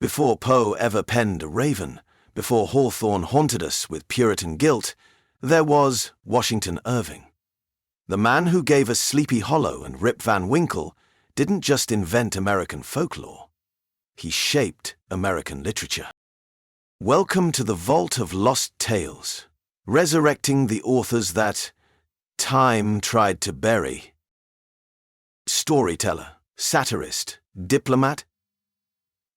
Before Poe ever penned a Raven, before Hawthorne haunted us with Puritan guilt, there was Washington Irving. The man who gave us Sleepy Hollow and Rip Van Winkle didn't just invent American folklore. He shaped American literature. Welcome to the Vault of Lost Tales, resurrecting the authors that time tried to bury. Storyteller, satirist, diplomat.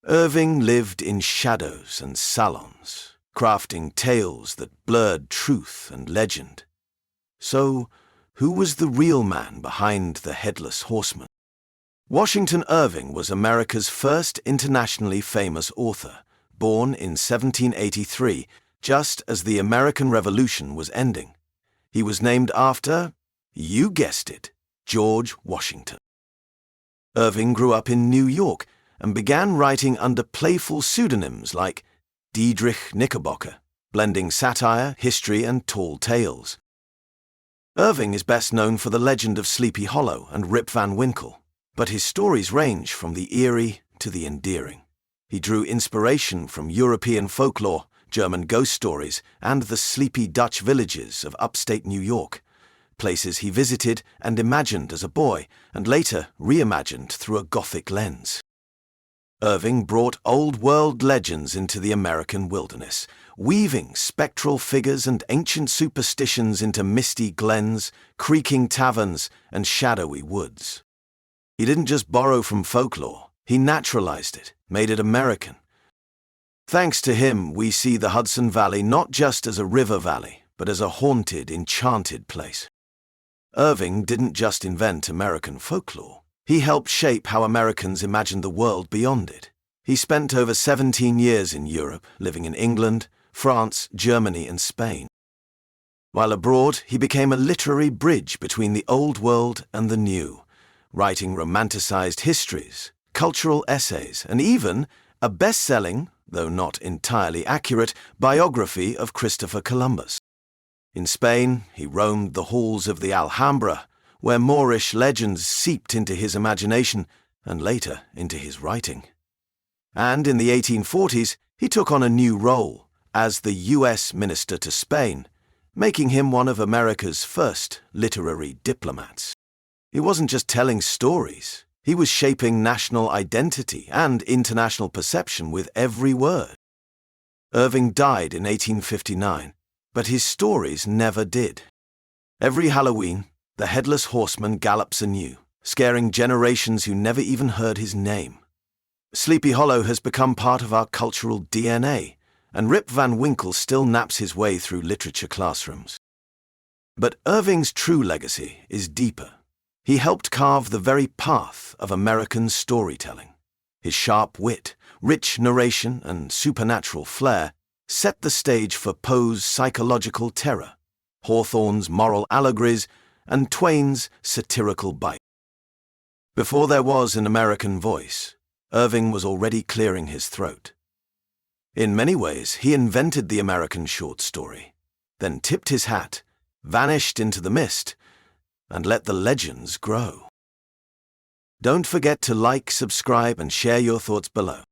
Irving lived in shadows and salons, crafting tales that blurred truth and legend. So, who was the real man behind the Headless Horseman? Washington Irving was America's first internationally famous author, born in 1783, just as the American Revolution was ending. He was named after, you guessed it, George Washington. Irving grew up in New York and began writing under playful pseudonyms like Diedrich Knickerbocker, blending satire, history, and tall tales. Irving is best known for the legend of Sleepy Hollow and Rip Van Winkle, but his stories range from the eerie to the endearing. He drew inspiration from European folklore, German ghost stories, and the sleepy Dutch villages of upstate New York, places he visited and imagined as a boy, and later reimagined through a Gothic lens. Irving brought old-world legends into the American wilderness, weaving spectral figures and ancient superstitions into misty glens, creaking taverns, and shadowy woods. He didn't just borrow from folklore, he naturalized it, made it American. Thanks to him, we see the Hudson Valley not just as a river valley, but as a haunted, enchanted place. Irving didn't just invent American folklore. He helped shape how Americans imagined the world beyond it. He spent over 17 years in Europe, living in England, France, Germany, and Spain. While abroad, he became a literary bridge between the old world and the new, writing romanticized histories, cultural essays, and even a best-selling, though not entirely accurate, biography of Christopher Columbus. In Spain, he roamed the halls of the Alhambra, where Moorish legends seeped into his imagination and later into his writing. And in the 1840s, he took on a new role as the U.S. Minister to Spain, making him one of America's first literary diplomats. He wasn't just telling stories, he was shaping national identity and international perception with every word. Irving died in 1859, but his stories never did. Every Halloween, the Headless Horseman gallops anew, scaring generations who never even heard his name. Sleepy Hollow has become part of our cultural DNA, and Rip Van Winkle still naps his way through literature classrooms. But Irving's true legacy is deeper. He helped carve the very path of American storytelling. His sharp wit, rich narration, and supernatural flair set the stage for Poe's psychological terror, Hawthorne's moral allegories, and Twain's satirical bite. Before there was an American voice, Irving was already clearing his throat. In many ways, he invented the American short story, then tipped his hat, vanished into the mist, and let the legends grow. Don't forget to like, subscribe, and share your thoughts below.